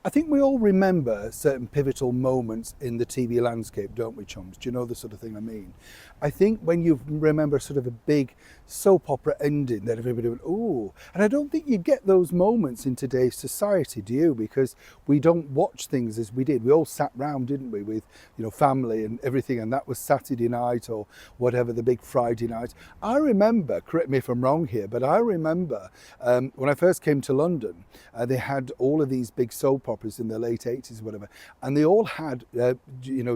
I think we all remember certain pivotal moments in the TV landscape, don't we, chums? Do you know the sort of thing I mean? I think when you remember sort of a big soap opera ending that everybody went, ooh, and I don't think you get those moments in today's society, do you? Because we don't watch things as we did. We all sat round, didn't we, with, family and everything, and that was Saturday night or whatever, the big Friday night. I remember, correct me if I'm wrong here, but I remember when I first came to London, they had all of these big soap operas in the late 80s, whatever, and they all had,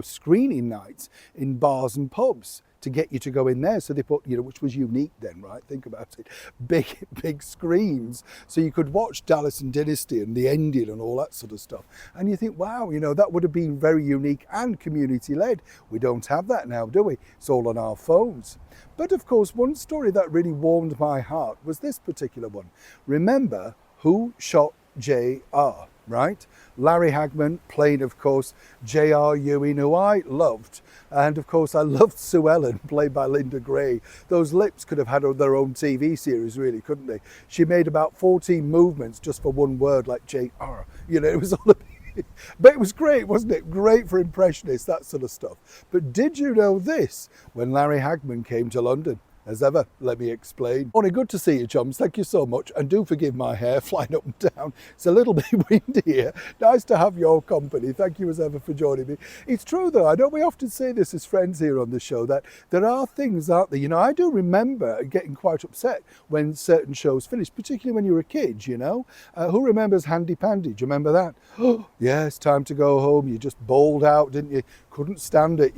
screening nights in bars and pubs to get you to go in there. So they put, which was unique then, right? Think about it. Big screens. So you could watch Dallas and Dynasty and The Ending and all that sort of stuff. And you think, wow, that would have been very unique and community led. We don't have that now, do we? It's all on our phones. But of course, one story that really warmed my heart was this particular one. Remember who shot JR, right? Larry Hagman playing, of course, J.R. Ewing, who I loved. And of course, I loved Sue Ellen, played by Linda Gray. Those lips could have had their own TV series, really, couldn't they? She made about 14 movements just for one word, like J.R. It was all a bit, but it was great, wasn't it? Great for impressionists, that sort of stuff. But did you know this? When Larry Hagman came to London, as ever, let me explain. Morning, good to see you, chums. Thank you so much. And do forgive my hair flying up and down. It's a little bit windy here. Nice to have your company. Thank you as ever for joining me. It's true though, I know we often say this as friends here on the show, that there are things, aren't there? I do remember getting quite upset when certain shows finished, particularly when you were a kid, Who remembers Handy Pandy? Do you remember that? Oh, yes, time to go home. You just bawled out, didn't you? Couldn't stand it,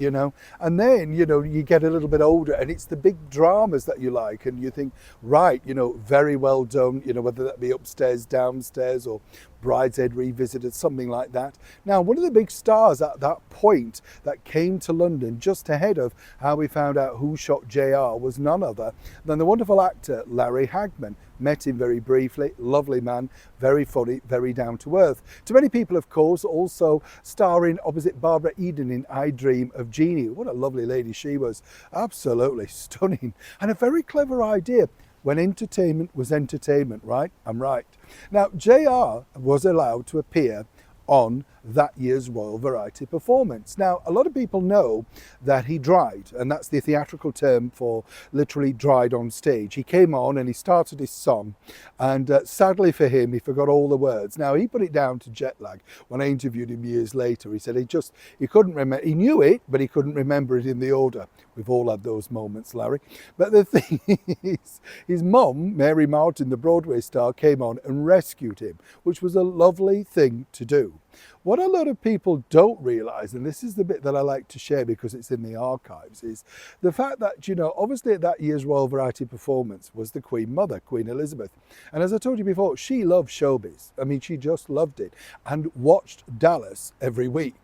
And then, you get a little bit older and it's the big dramas that you like and you think, right, very well done, whether that be Upstairs, Downstairs or Brideshead Revisited, something like that. Now, one of the big stars at that point that came to London just ahead of how we found out who shot JR was none other than the wonderful actor Larry Hagman. Met him very briefly, lovely man, very funny, very down to earth. To many people, of course, also starring opposite Barbara Eden in I Dream of Jeannie. What a lovely lady she was. Absolutely stunning. And a very clever idea. When entertainment was entertainment, right? I'm right. Now, JR was allowed to appear on that year's Royal Variety Performance. Now, a lot of people know that he dried, and that's the theatrical term for literally dried on stage. He came on and he started his song, and sadly for him, he forgot all the words. Now, he put it down to jet lag. When I interviewed him years later, he said he couldn't remember, he knew it, but he couldn't remember it in the order. We've all had those moments, Larry. But the thing is, his mum, Mary Martin, the Broadway star, came on and rescued him, which was a lovely thing to do. What a lot of people don't realise, and this is the bit that I like to share because it's in the archives, is the fact that, obviously at that year's Royal Variety Performance was the Queen Mother, Queen Elizabeth. And as I told you before, she loved showbiz. I mean, she just loved it and watched Dallas every week,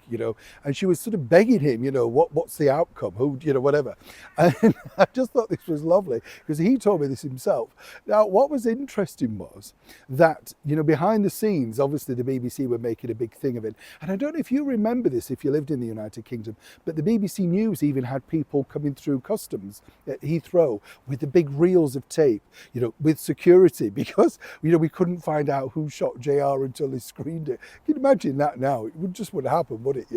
and she was sort of begging him, what's the outcome, who, whatever. And I just thought this was lovely because he told me this himself. Now, what was interesting was that, behind the scenes, obviously the BBC were making a big thing of it. And I don't know if you remember this if you lived in the United Kingdom, but the BBC News even had people coming through customs at Heathrow with the big reels of tape, with security, because, we couldn't find out who shot JR until they screened it. Can you imagine that now? It wouldn't happen, would it,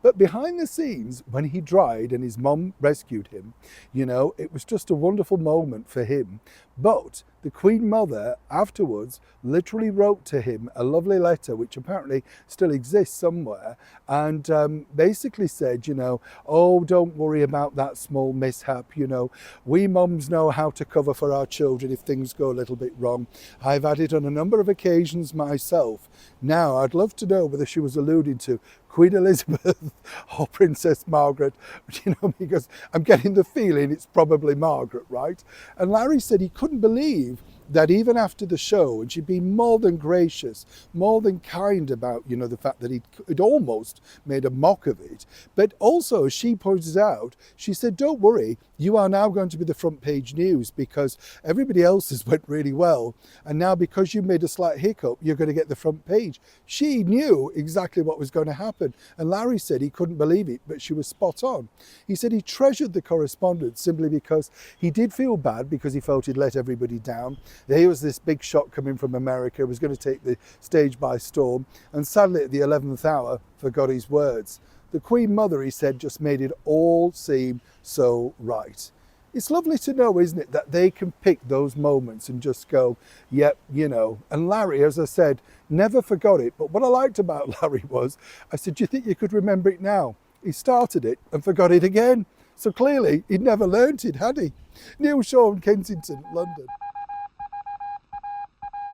But behind the scenes, when he dried and his mum rescued him, it was just a wonderful moment for him. But the Queen Mother afterwards literally wrote to him a lovely letter, which apparently still exists somewhere, and basically said, oh, don't worry about that small mishap, we mums know how to cover for our children if things go a little bit wrong. I've had it on a number of occasions myself. Now, I'd love to know whether she was alluding to Queen Elizabeth or Princess Margaret, because I'm getting the feeling it's probably Margaret, right? And Larry said he couldn't believe that even after the show, and she'd been more than gracious, more than kind about, the fact that he'd almost made a mock of it. But also, as she pointed out, she said, don't worry, you are now going to be the front page news because everybody else's went really well. And now because you made a slight hiccup, you're going to get the front page. She knew exactly what was going to happen. And Larry said he couldn't believe it, but she was spot on. He said he treasured the correspondence simply because he did feel bad because he felt he'd let everybody down. Here was this big shot coming from America, it was going to take the stage by storm, and sadly at the 11th hour forgot his words. The Queen Mother, he said, just made it all seem so right. It's lovely to know, isn't it, that they can pick those moments and just go, yep, you know. And Larry, as I said, never forgot it. But what I liked about Larry was, I said, do you think you could remember it now? He started it and forgot it again. So clearly he'd never learnt it, had he? Neil Shaw, Kensington, London.